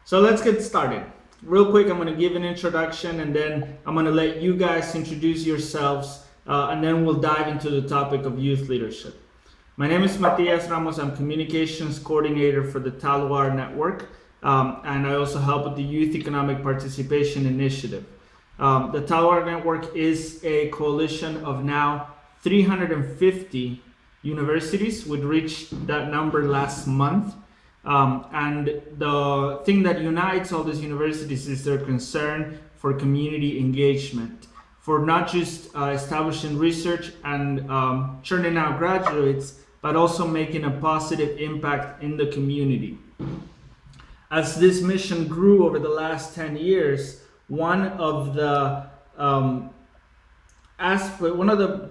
So let's get started. Real quick, I'm going to give an introduction and then I'm going to let you guys introduce yourselves and then we'll dive into the topic of youth leadership. My name is Matias Ramos. I'm communications coordinator for the Talwar Network, and I also help with the Youth Economic Participation Initiative. The Talwar Network is a coalition of now 350 universities. We reached that number last month. And the thing that unites all these universities is their concern for community engagement, for not just establishing research and churning out graduates, but also making a positive impact in the community. As this mission grew over the last 10 years, one of the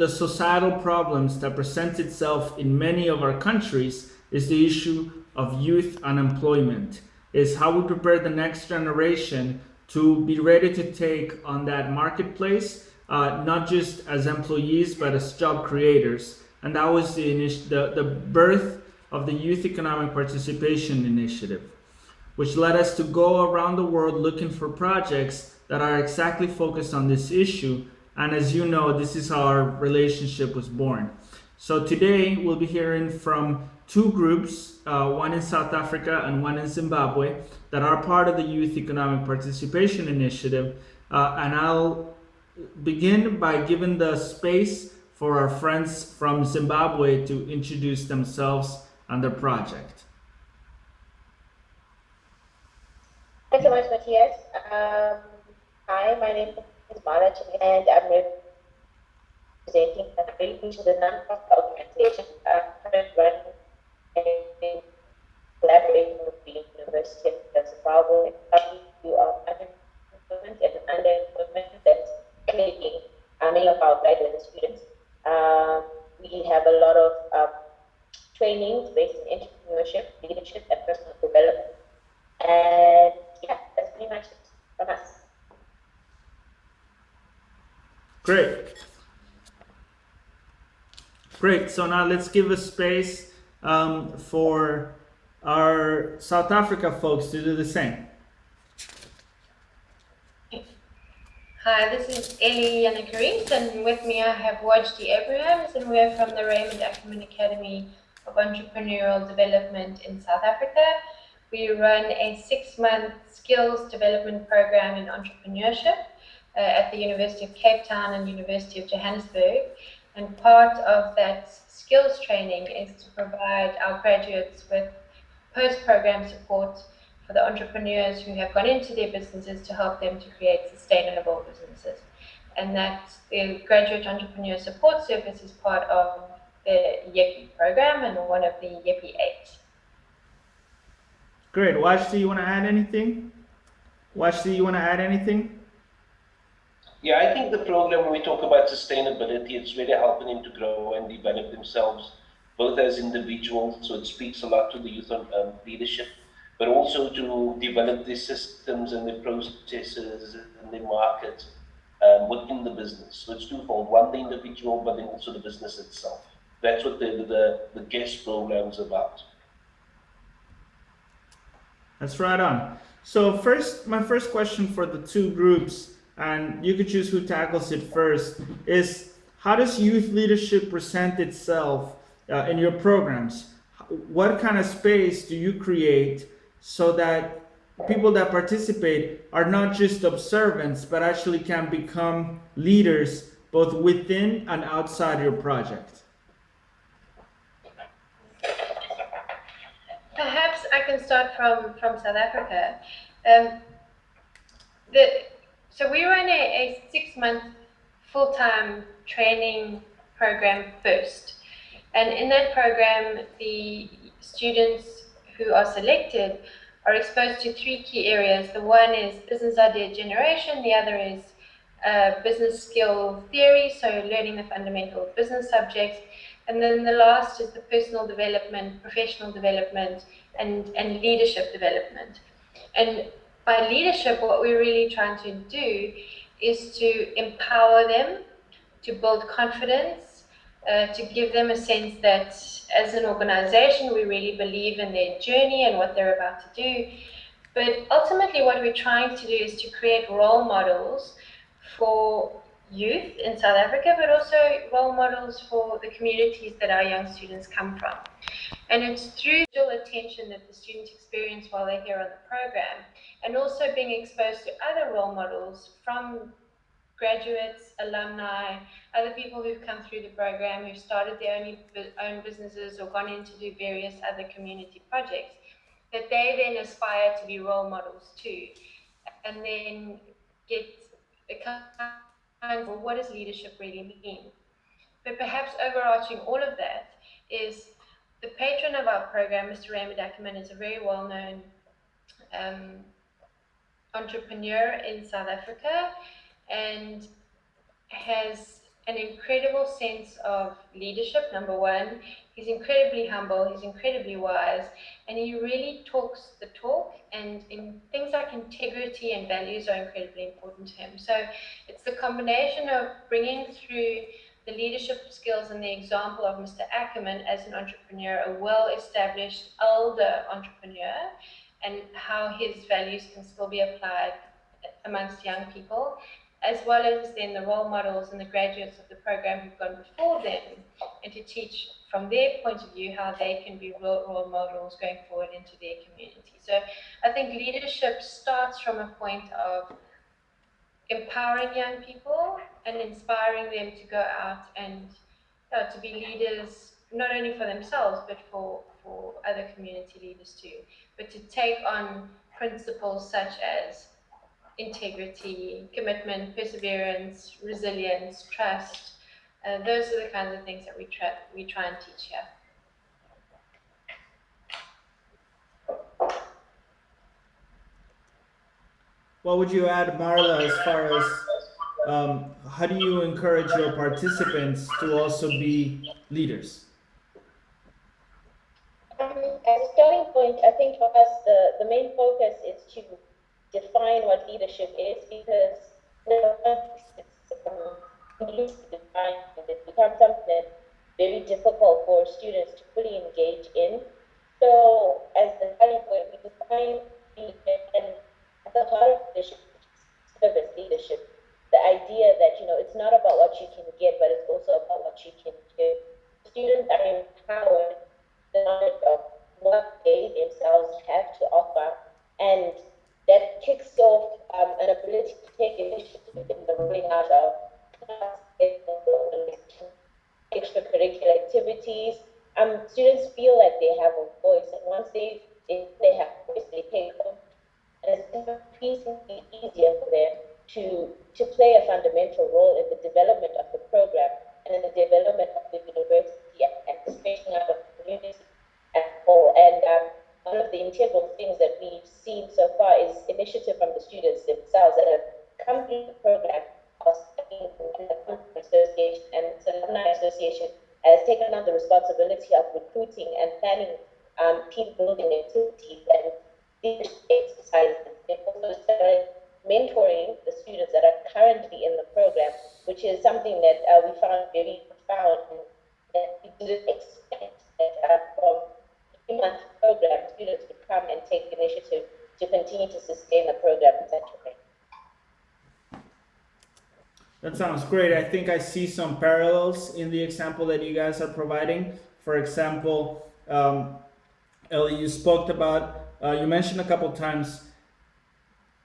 societal problems that presents itself in many of our countries is the issue of youth unemployment, is how we prepare the next generation to be ready to take on that marketplace, not just as employees, but as job creators. And that was the birth of the Youth Economic Participation Initiative, which led us to go around the world looking for projects that are exactly focused on this issue. And as you know, this is how our relationship was born. So today we'll be hearing from two groups, one in South Africa and one in Zimbabwe, that are part of the Youth Economic Participation Initiative. And I'll begin by giving the space for our friends from Zimbabwe to introduce themselves and their project. Thanks so much, Matthias. Hi, my name is Marla, and I'm representing a very the non-profit organization running and collaborating with the University of Zimbabwe to unemployment and underemployment that's plaguing many of our graduate students. We have a lot of trainings based in entrepreneurship, leadership, and personal development. And yeah, that's pretty much it from us. Great. So now let's give a space for our South Africa folks to do the same. Hi, this is Elli Yiannakaris, and with me I have Wajdi, and we're from the Raymond Ackerman Academy of Entrepreneurial Development in South Africa. We run a 6-month skills development program in entrepreneurship at the University of Cape Town and University of Johannesburg. And part of that skills training is to provide our graduates with post-program support for the entrepreneurs who have gone into their businesses to help them to create sustainable businesses. And that the Graduate Entrepreneur Support Service is part of the YEPI program and one of the YEPI 8. Great. Wajdi, you want to add anything? Yeah, I think the program, when we talk about sustainability, it's really helping them to grow and develop themselves, both as individuals, so it speaks a lot to the youth on leadership, but also to develop their systems and their processes and their market within the business. So it's twofold, one, the individual, but then also the business itself. That's what the GESS program is about. That's right on. So my first question for the two groups, and you could choose who tackles it first, is how does youth leadership present itself in your programs? What kind of space do you create so that people that participate are not just observants, but actually can become leaders both within and outside your project? Perhaps I can start from South Africa. So we run a 6-month full-time training program first. And in that program, the students who are selected are exposed to 3 key areas. The one is business idea generation, the other is business skill theory, so learning the fundamental business subjects, and then the last is the personal development, professional development, and leadership development. And by leadership, what we're really trying to do is to empower them, to build confidence, to give them a sense that as an organization, we really believe in their journey and what they're about to do, But ultimately, what we're trying to do is to create role models for youth in South Africa, but also role models for the communities that our young students come from. And it's through the attention that the students experience while they're here on the program, and also being exposed to other role models from graduates, alumni, other people who've come through the program, who've started their own businesses or gone in to do various other community projects, that they then aspire to be role models too, and then get a kind of what does leadership really mean? But perhaps overarching all of that is the patron of our program, Mr. Raymond Ackerman, is a very well-known entrepreneur in South Africa and has an incredible sense of leadership, number one. He's incredibly humble, he's incredibly wise, and he really talks the talk, and in things like integrity and values are incredibly important to him. So it's the combination of bringing through the leadership skills and the example of Mr. Ackerman as an entrepreneur, a well-established elder entrepreneur, and how his values can still be applied amongst young people, as well as then the role models and the graduates of the program who've gone before them, and to teach from their point of view how they can be role models going forward into their community. So I think leadership starts from a point of empowering young people and inspiring them to go out and to be leaders, not only for themselves, but for other community leaders too, but to take on principles such as integrity, commitment, perseverance, resilience, trust. Those are the kinds of things that we try and teach here. What would you add, Marla, as far as how do you encourage your participants to also be leaders? As a starting point, I think for us, the main focus is to define what leadership is, because it's defined, and it becomes something that's very difficult for students to fully engage in. So, as the starting point, we define leadership, and at the heart of leadership, service leadership. The idea that it's not about what you can get, but it's also about what you can give. Students are empowered the knowledge of what they themselves have to offer, and that kicks off an ability to take initiative in the rolling out of extracurricular activities. Students feel like they have a voice, and once they have a voice, they take on, and it's increasingly easier for them to play a fundamental role in the development of the program and in the development of the university and the spacing out of the community as a whole. And one of the integral things that we've seen so far is initiative from the students themselves that have come through the program of studying in the association, and the alumni association has taken on the responsibility of recruiting and planning team building activities and leadership exercises. They've also started mentoring the students that are currently in the program, which is something that we found very profound, that we didn't expect that from a 3-month program, students would come and take initiative to continue to sustain the program in such a way. That sounds great. I think I see some parallels in the example that you guys are providing. For example, Elli, you spoke about, you mentioned a couple times,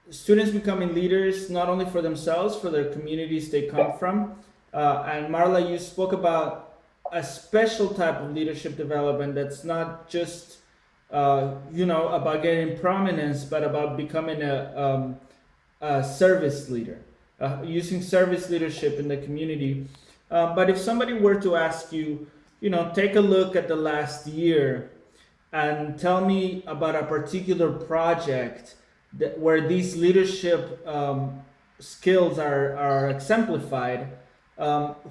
students becoming leaders not only for themselves, for their communities they come from. And Marla, you spoke about a special type of leadership development that's not just about getting prominence, but about becoming a service leader, using service leadership in the community. But if somebody were to ask you, take a look at the last year and tell me about a particular project where these leadership skills are exemplified,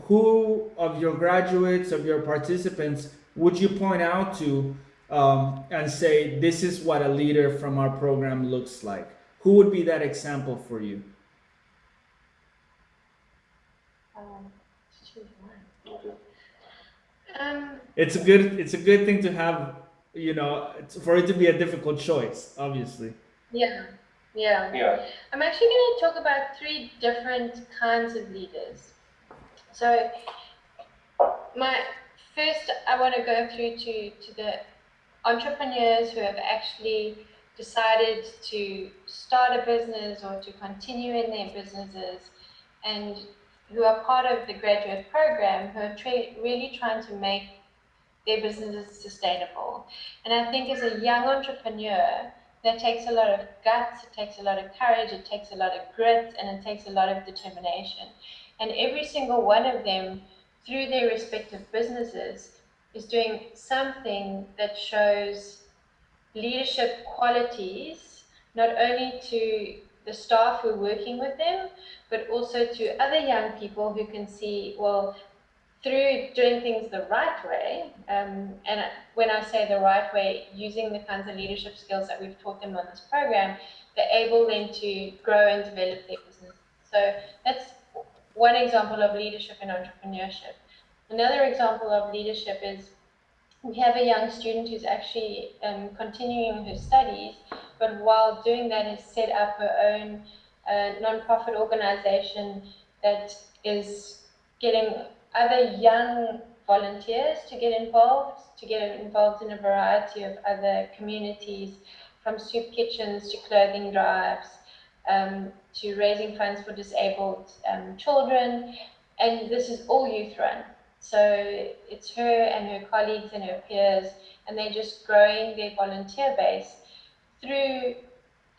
who of your graduates, of your participants, would you point out to and say, this is what a leader from our program looks like? Who would be that example for you? Choose one. It's a good thing to have, for it to be a difficult choice, obviously. Yeah, yeah. Yeah. I'm actually going to talk about 3 different kinds of leaders. So I want to go through to the entrepreneurs who have actually decided to start a business or to continue in their businesses, and who are part of the graduate program, who are really trying to make their businesses sustainable. And I think as a young entrepreneur, that takes a lot of guts, it takes a lot of courage, it takes a lot of grit, and it takes a lot of determination. And every single one of them, through their respective businesses, is doing something that shows leadership qualities, not only to the staff who are working with them, but also to other young people who can see, well, through doing things the right way, and when I say the right way, using the kinds of leadership skills that we've taught them on this program, they're able then to grow and develop their business. So that's one example of leadership and entrepreneurship. Another example of leadership is we have a young student who's actually continuing her studies, but while doing that has set up her own non-profit organization that is getting other young volunteers to get involved in a variety of other communities, from soup kitchens to clothing drives, to raising funds for disabled children, and this is all youth run. So it's her and her colleagues and her peers, and they're just growing their volunteer base through.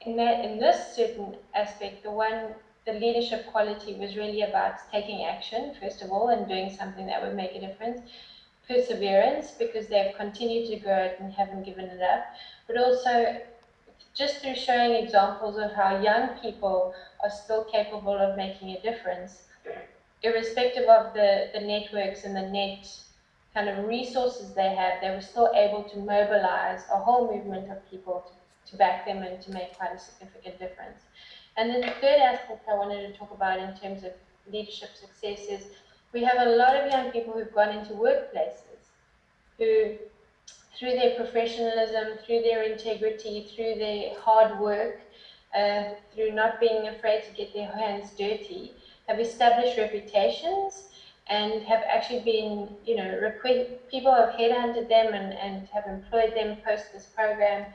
In this certain aspect, the leadership quality was really about taking action first of all and doing something that would make a difference. Perseverance, because they've continued to grow it and haven't given it up, but also just through showing examples of how young people are still capable of making a difference, irrespective of the networks and the net kind of resources they have. They were still able to mobilize a whole movement of people to back them and to make quite a significant difference. And then the third aspect I wanted to talk about in terms of leadership success is we have a lot of young people who've gone into workplaces who, through their professionalism, through their integrity, through their hard work, through not being afraid to get their hands dirty, have established reputations and have actually been, people have headhunted them and have employed them post this program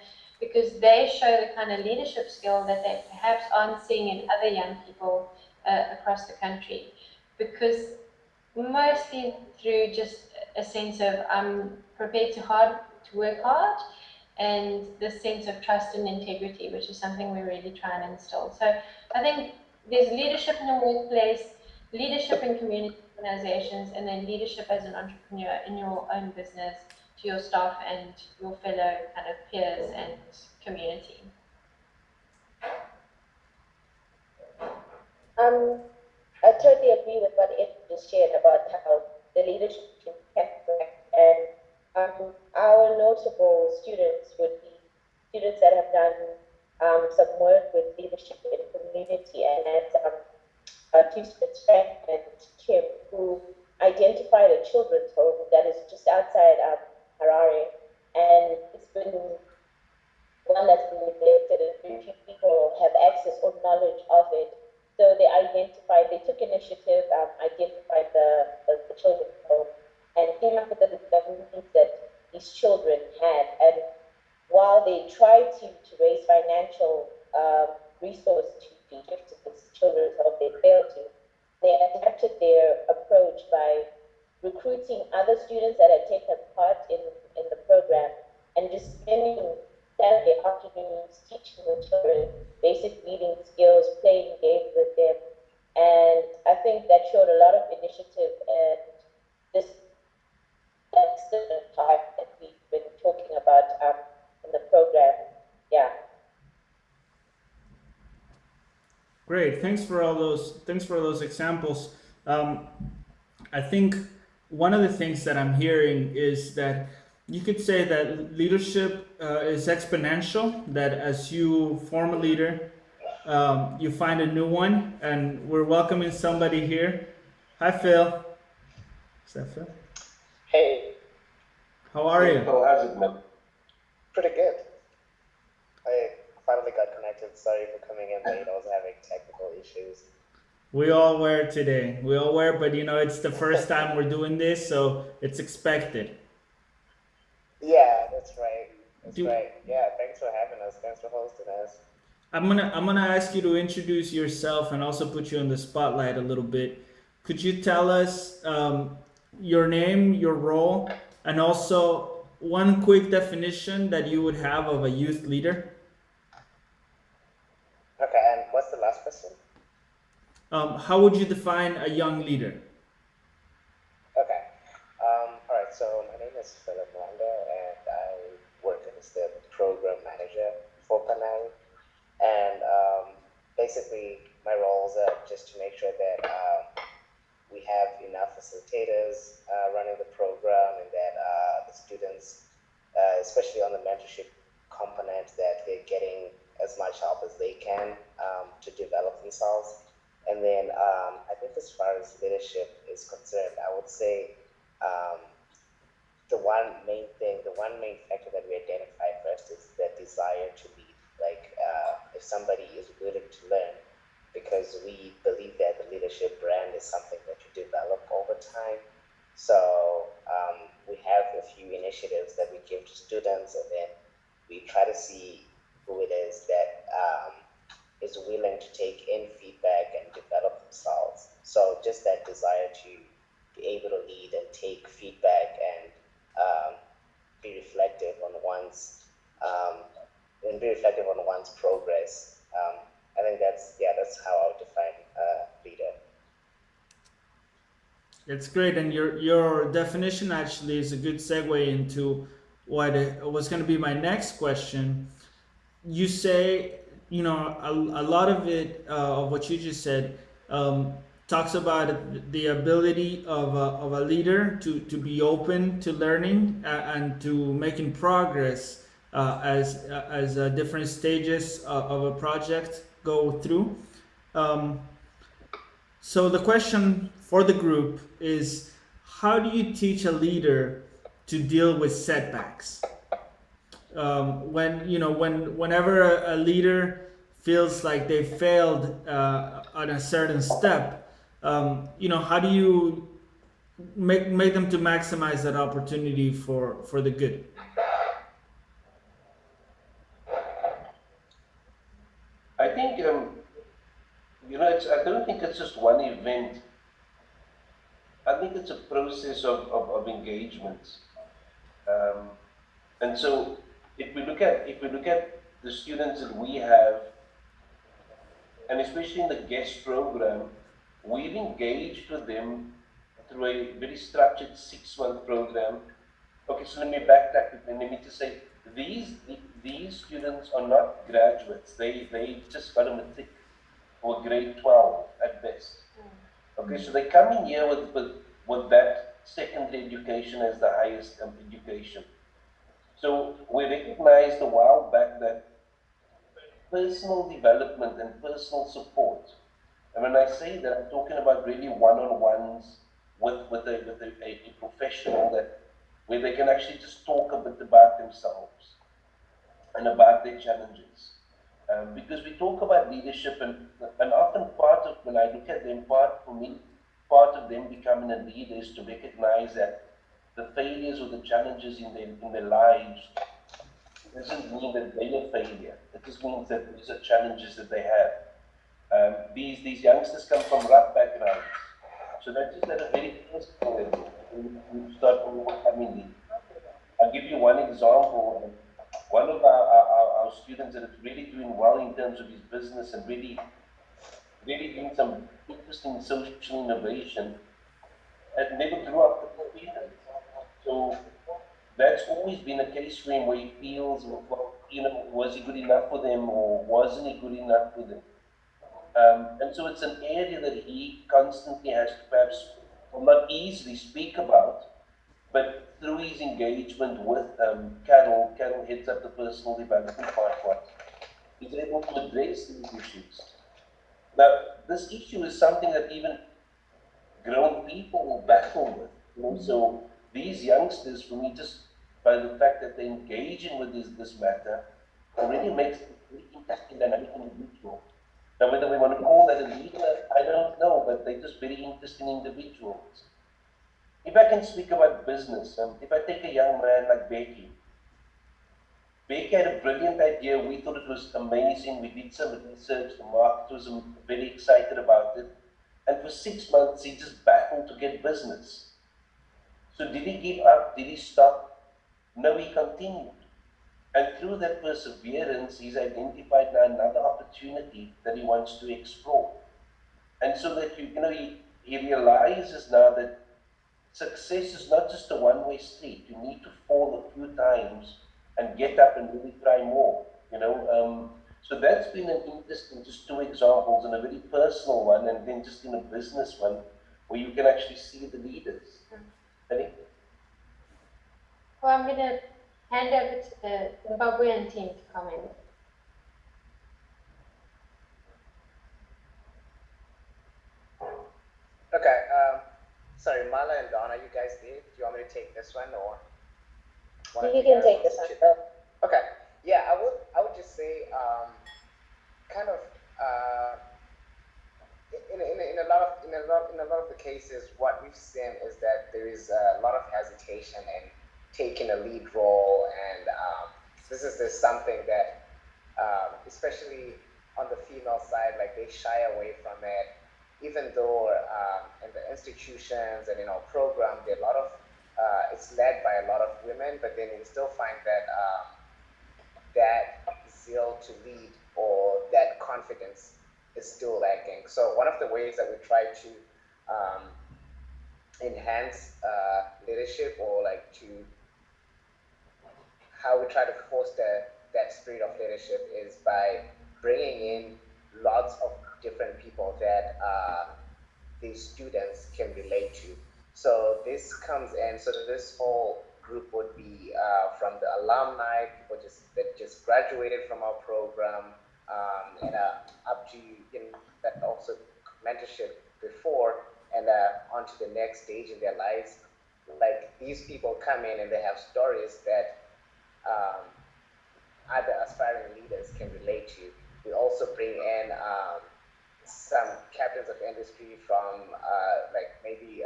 because they show the kind of leadership skill that they perhaps aren't seeing in other young people across the country. Because mostly through just a sense of I'm prepared to work hard, and this sense of trust and integrity, which is something we really try and instill. So I think there's leadership in the workplace, leadership in community organizations, and then leadership as an entrepreneur in your own business to your staff and your fellow kind of peers and community. I totally agree with what Ed just shared about how the leadership can impact, and our notable students would be students that have done some work with leadership in community, and that's two students, Frank and Kim, who identified a children's home that is just outside Harare, and it's been one that's been neglected, and very few people have access or knowledge of it. So they took initiative, identified the children's home, and came up with the needs that these children had. And while they tried to raise financial resource to give to this children's home, they failed to. They adapted their approach by recruiting other students that had taken part in the program and just spending Saturday afternoons teaching the children basic reading skills, playing games with them. And I think that showed a lot of initiative and this excellent part that we've been talking about in the program. Yeah. Great. Thanks for all those examples. I think one of the things that I'm hearing is that you could say that leadership is exponential, that as you form a leader, you find a new one, and we're welcoming somebody here. Hi, Phil. Is that Phil? Hey, How are you? How has it, man? pretty good. I finally got connected. Sorry for coming in late. I was having technical issues. We all were today. We all were, but it's the first time we're doing this, so it's expected. Yeah, that's right. That's Do, right. Yeah, thanks for having us. Thanks for hosting us. I'm gonna ask you to introduce yourself and also put you on the spotlight a little bit. Could you tell us your name, your role, and also one quick definition that you would have of a youth leader? Okay, and what's the last question? How would you define a young leader? Okay. All right, so my name is Mlanda, and I work as the program manager for paNhari. And basically, my roles are just to make sure that we have enough facilitators running the program, and that the students, especially on the mentorship component, that they're getting as much help as they can to develop themselves. And then I think as far as leadership is concerned, I would say the one main factor that we identify first is the desire to lead. Like if somebody is willing to learn, because we believe that the leadership brand is something that you develop over time. So we have a few initiatives that we give to students, and then we try to see who it is that is willing to take in feedback and develop themselves. So just that desire to be able to lead and take feedback and be reflective on one's progress. I think that's how I would define leader. It's great, and your definition actually is a good segue into what was going to be my next question. You say, a lot of it, of what you just said, talks about the ability of a leader to be open to learning and to making progress as different stages of a project go through. So the question for the group is, how do you teach a leader to deal with setbacks? Whenever a leader feels like they failed on a certain step, how do you make them to maximize that opportunity for the good? I think, I don't think it's just one event. I think it's a process of engagements. And so if we look at the students that we have, and especially in the GESS program, we've engaged with them through a very structured 6-month program. Okay, so let me backtrack and let me just say, these students are not graduates. They just got a matric or grade 12 at best. Okay, so they come in here with that secondary education as the highest education. So we recognized a while back that personal development and personal support, and when I say that, I'm talking about really one-on-ones with a professional, that where they can actually just talk a bit about themselves and about their challenges. Because we talk about leadership, and often part of, when I look at them, part of them becoming a leader is to recognize that the failures or the challenges in their lives doesn't mean that they're a failure. It just means that these are challenges that they have. These youngsters come from rough backgrounds, so that's just at a very personal level. We start overcoming them. I'll give you one example. One of our students that is really doing well in terms of his business and really doing some interesting social innovation, and never grew up with parents. So that's always been a case for him, where he feels, well, was he good enough for them, or wasn't he good enough for them? And so it's an area that he constantly has to perhaps, well, not easily speak about, but through his engagement with Carol heads up the personal development part, he's able to address these issues. Now, this issue is something that even grown people will battle with. So these youngsters, for me, just by the fact that they're engaging with this matter, already makes very interesting dynamic individual. Now, whether we want to call that a leader, I don't know, but they're just very interesting individuals. If I can speak about business, if I take a young man like Becky had a brilliant idea. We thought it was amazing. We did some research. The market was very excited about it. And for 6 months, he just battled to get business. So did he give up? Did he stop? No, he continued. And through that perseverance, he's identified now another opportunity that he wants to explore. And so that he realizes now that success is not just a one-way street. You need to fall a few times and get up and really try more. So that's been an interesting, just two examples, and a very personal one, and then just in a business one, where you can actually see the leaders. Elli? Well, I'm going to hand over to the Zimbabwean team to comment. Okay, sorry, Marla and Donna, you guys there? Do you want me to take this one, or? You can take this one. Okay, yeah, I would just say, kind of, in a lot of the cases, what we've seen is that there is a lot of hesitation in taking a lead role, and this is just something that, especially on the female side, like they shy away from it, even though in the institutions and in our program, there are a lot of, it's led by a lot of women, but then we still find that that zeal to lead or that confidence is still lacking. So one of the ways that we try to enhance leadership, or like to how we try to foster that spirit of leadership, is by bringing in lots of different people that these students can relate to. So this comes in, so this whole group would be from the alumni, people that just graduated from our program, and up to that also mentorship before, and on to the next stage in their lives. Like these people come in and they have stories that other aspiring leaders can relate to. We also bring in some captains of industry from like maybe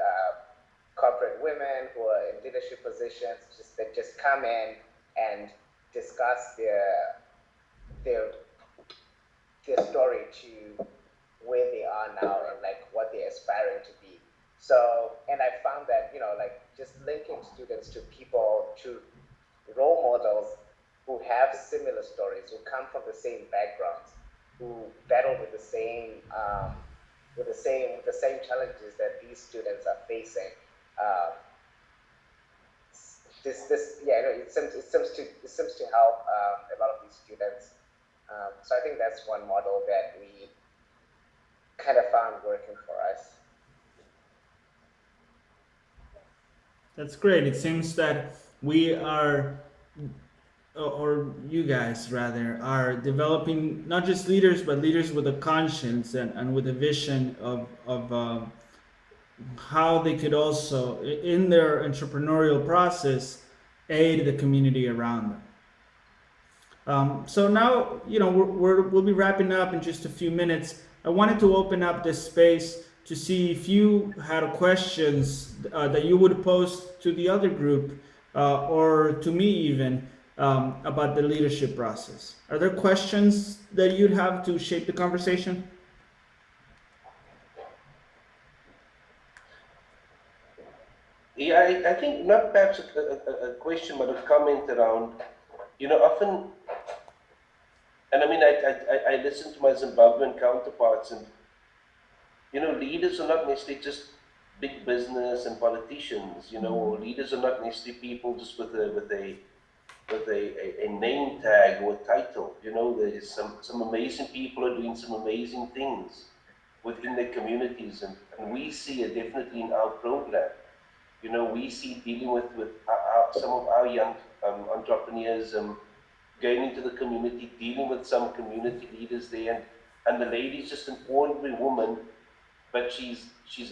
corporate women who are in leadership positions, that just come in and discuss their story to where they are now and like what they're aspiring to be. So, and I found that, like just linking students to people, to role models who have similar stories, who come from the same backgrounds, who battle with the same challenges that these students are facing. It seems to help a lot of these students. So I think that's one model that we kind of found working for us. That's great. It seems that we are, or you guys rather, are developing not just leaders, but leaders with a conscience and with a vision of how they could also, in their entrepreneurial process, aid the community around them. So now, we'll be wrapping up in just a few minutes. I wanted to open up this space to see if you had questions that you would pose to the other group or to me even about the leadership process. Are there questions that you'd have to shape the conversation? Yeah, I think not perhaps a question, but a comment around, often, and I mean, I listen to my Zimbabwean counterparts, and, leaders are not necessarily just big business and politicians, or leaders are not necessarily people just with a name tag or a title. There is some amazing people are doing some amazing things within their communities, and we see it definitely in our program. We see dealing with some of our young entrepreneurs going into the community, dealing with some community leaders there, and the lady's just an ordinary woman, but she's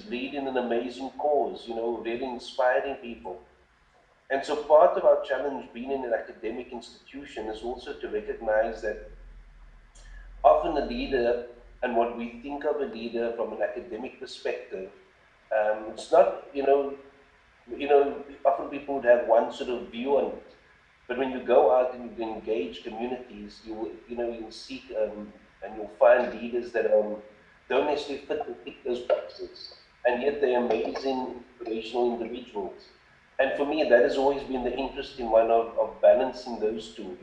leading an amazing cause, really inspiring people. And so part of our challenge being in an academic institution is also to recognize that often a leader and what we think of a leader from an academic perspective, it's not, often people would have one sort of view on it. But when you go out and you engage communities, you'll seek and you'll find leaders that don't necessarily fit those boxes, and yet they're amazing, inspirational individuals. And for me, that has always been the interesting one of balancing those two.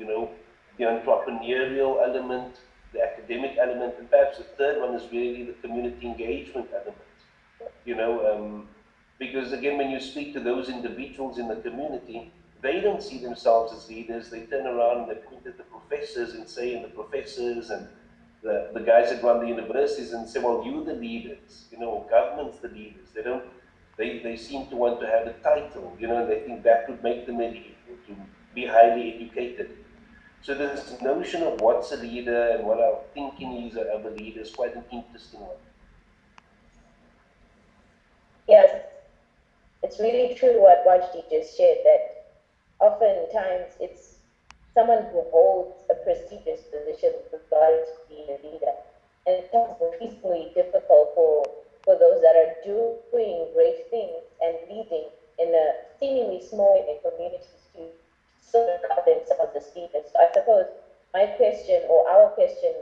The entrepreneurial element, the academic element, and perhaps the third one is really the community engagement element. Because again, when you speak to those individuals in the community, they don't see themselves as leaders. They turn around and they point at the professors and say, and the professors and the guys that run the universities and say, well, you the leaders, government's the leaders. They seem to want to have a title, and they think that would make them a leader, to be highly educated. So this notion of what's a leader and what our thinking is of a leader is quite an interesting one. Yes, it's really true what Wajdi just shared, that oftentimes it's someone who holds a prestigious position regarding to being a leader. And it becomes increasingly difficult for those that are doing great things and leading in a seemingly small communities to sort of call themselves as leaders. So I suppose my question or our question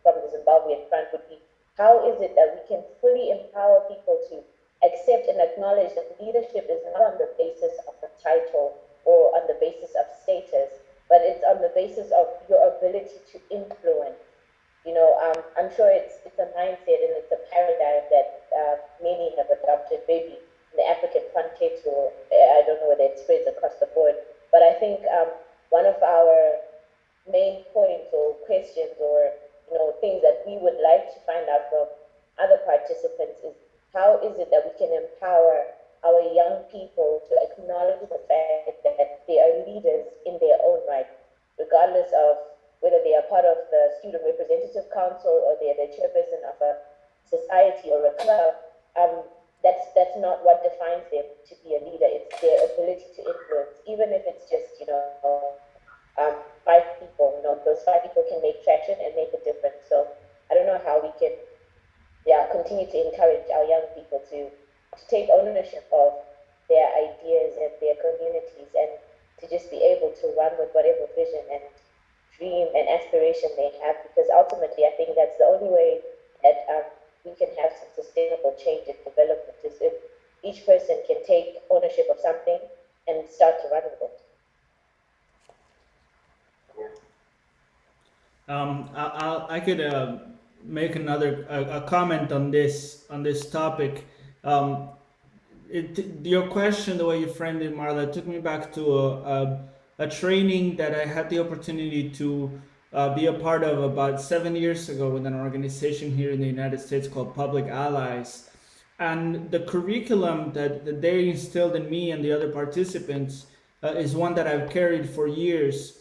from the Zimbabwean front would be, how is it that we can fully empower people to accept and acknowledge that leadership is not on the basis of a title or on the basis of status, but it's on the basis of your ability to influence. I'm sure it's a mindset and it's a paradigm that many have adopted, maybe in the African context, or I don't know whether it spreads across the board. But I think one of our main points or questions or things that we would like to find out from other participants is, how is it that we can empower our young people to acknowledge the fact that they are leaders in their own right, regardless of whether they are part of the Student Representative Council or they're the chairperson of a society or a club. That's not what defines them to be a leader. It's their ability to influence, even if it's just 5 people. Those 5 people can make traction and make a difference. So I don't know how we can continue to encourage our young people to take ownership of their ideas and their communities, and to just be able to run with whatever vision and dream and aspiration they have, because ultimately I think that's the only way that we can have some sustainable change and development, is if each person can take ownership of something and start to run with it. I could make a comment on this topic. Your question, the way you framed it, Marla, took me back to a training that I had the opportunity to be a part of about 7 years ago with an organization here in the United States called Public Allies. And the curriculum that they instilled in me and the other participants is one that I've carried for years.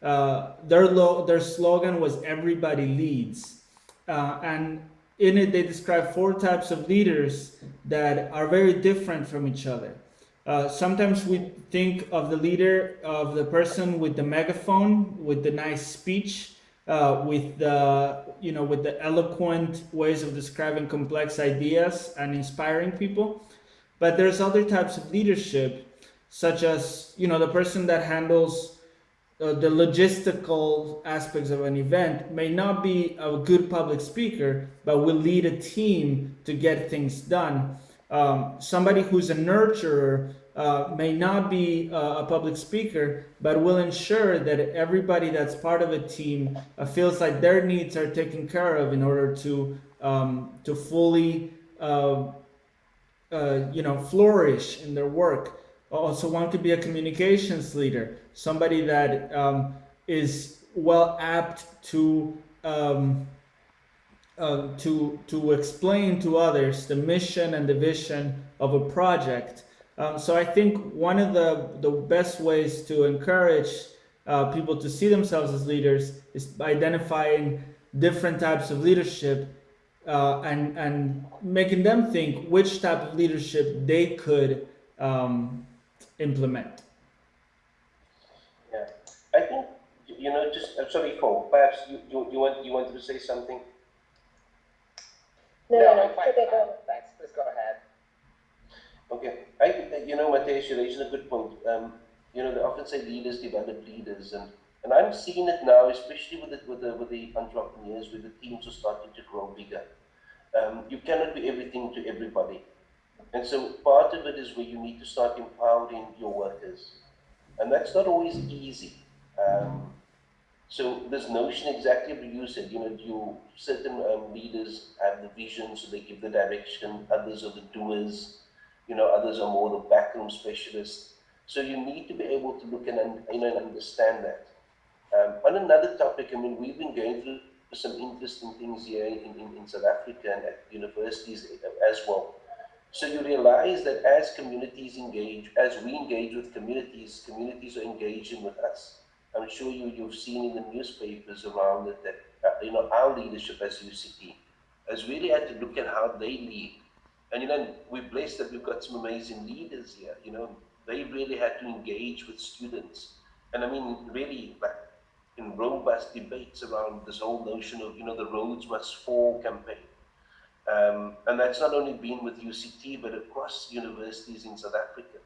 Their slogan was "Everybody leads," and in it they describe 4 types of leaders that are very different from each other. Sometimes we think of the leader of the person with the megaphone, with the nice speech, with the eloquent ways of describing complex ideas and inspiring people. But there's other types of leadership, such as the person that handles the logistical aspects of an event, may not be a good public speaker, but will lead a team to get things done. Somebody who's a nurturer may not be a public speaker, but will ensure that everybody that's part of a team feels like their needs are taken care of in order to fully flourish in their work. Also, one could be a communications leader, somebody that is well apt to explain to others the mission and the vision of a project. So I think one of the best ways to encourage people to see themselves as leaders is by identifying different types of leadership and making them think which type of leadership they could implement. Yeah, I think just I'm sorry, Paul. Perhaps you wanted to say something. No. I'm fine. Okay, go. Thanks. Please go ahead. Okay, I think that, Mateus, you raised a good point. They often say leaders develop leaders, and I'm seeing it now, especially with the entrepreneurs, with the teams are starting to grow bigger. You cannot be everything to everybody, and so part of it is where you need to start empowering your workers, and that's not always easy. So this notion exactly what you said, certain leaders have the vision, so they give the direction. Others are the doers. Others are more the backroom specialists. So you need to be able to look and understand that. On another topic, I mean, we've been going through some interesting things here in South Africa and at universities as well. So you realize that as communities engage, as we engage with communities, communities are engaging with us. I'm sure you've seen in the newspapers around it that our leadership as UCT has really had to look at how they lead. And we're blessed that we've got some amazing leaders here. They really had to engage with students. And I mean, really, like in robust debates around this whole notion of, the roads must fall campaign. And that's not only been with UCT, but across universities in South Africa.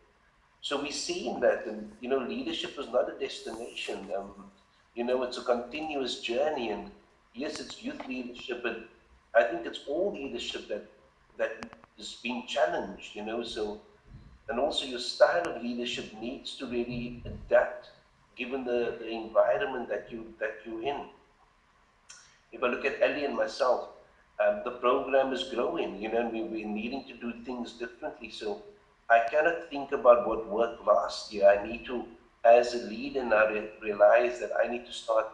So we're seeing that, and leadership is not a destination. It's a continuous journey, and yes, it's youth leadership, but I think it's all leadership that is being challenged. So, and also your style of leadership needs to really adapt, given the environment that you're in. If I look at Elli and myself, the program is growing, and we're needing to do things differently. So I cannot think about what worked last year. I need to, as a leader now, realize that I need to start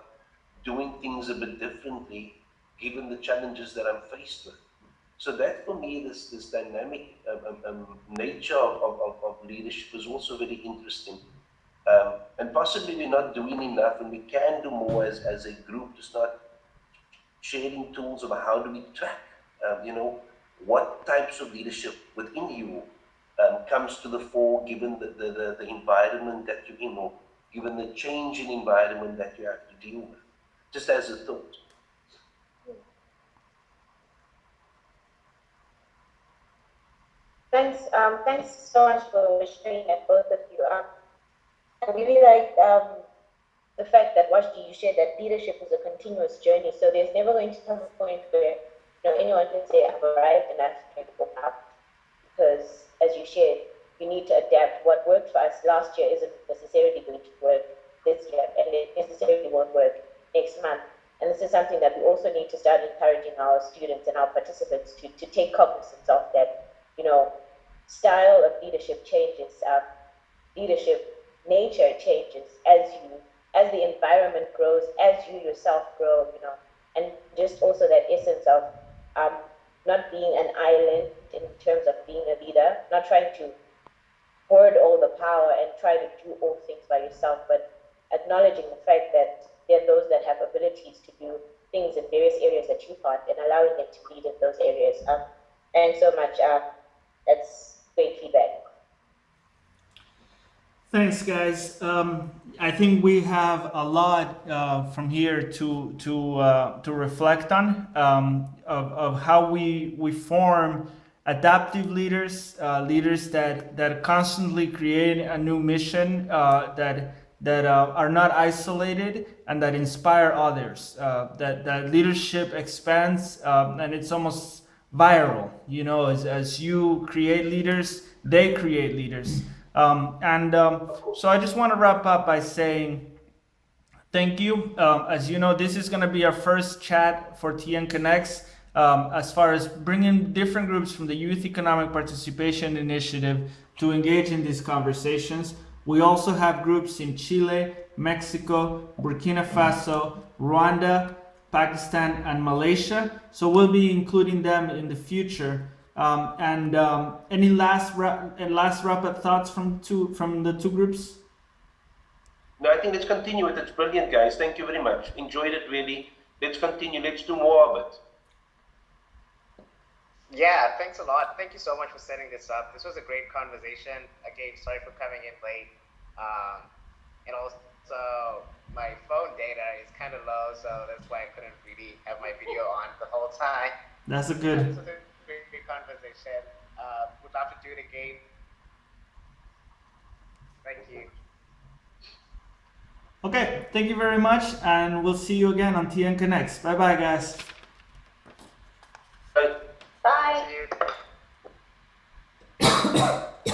doing things a bit differently, given the challenges that I'm faced with. So that for me, this dynamic nature of leadership is also very interesting. And possibly we're not doing enough, and we can do more as a group to start sharing tools of how do we track, what types of leadership within you comes to the fore given the environment that you're in, or given the change in environment that you have to deal with, just as a thought. Thanks so much for sharing that, both of you. I really like the fact that Wajdi, you shared that leadership is a continuous journey. So there's never going to come a point where anyone can say, I've arrived and that's going to go up. Because as you shared, you need to adapt. What worked for us last year isn't necessarily going to work this year, and it necessarily won't work next month. And this is something that we also need to start encouraging our students and our participants to take cognizance of, that, style of leadership changes, leadership nature changes as the environment grows, as you yourself grow, and just also that essence of not being an island in terms of being a leader, not trying to hoard all the power and try to do all things by yourself, but acknowledging the fact that there are those that have abilities to do things in various areas that you can't, and allowing them to lead in those areas. Thanks so much. That's great feedback. Thanks, guys. I think we have a lot from here to reflect on, of how we form adaptive leaders, leaders that constantly create a new mission, that are not isolated and that inspire others. That leadership expands, and it's almost viral. As you create leaders, they create leaders. So I just want to wrap up by saying thank you. As you know, this is going to be our first chat for TN Connects, as far as bringing different groups from the Youth Economic Participation Initiative to engage in these conversations. We also have groups in Chile, Mexico, Burkina Faso, Rwanda, Pakistan, and Malaysia. So we'll be including them in the future. Any last wrap-up thoughts from the two groups? No, I think let's continue it. It's brilliant, guys. Thank you very much. Enjoyed it, really. Let's continue. Let's do more of it. Yeah, thanks a lot. Thank you so much for setting this up. This was a great conversation. Again, sorry for coming in late. And also, my phone data is kind of low, so that's why I couldn't really have my video on the whole time. That's a This good. was a great conversation. Would love to do it again. Thank you. Okay, thank you very much, and we'll see you again on TN Connects. Bye bye, guys. Right. Bye. See you.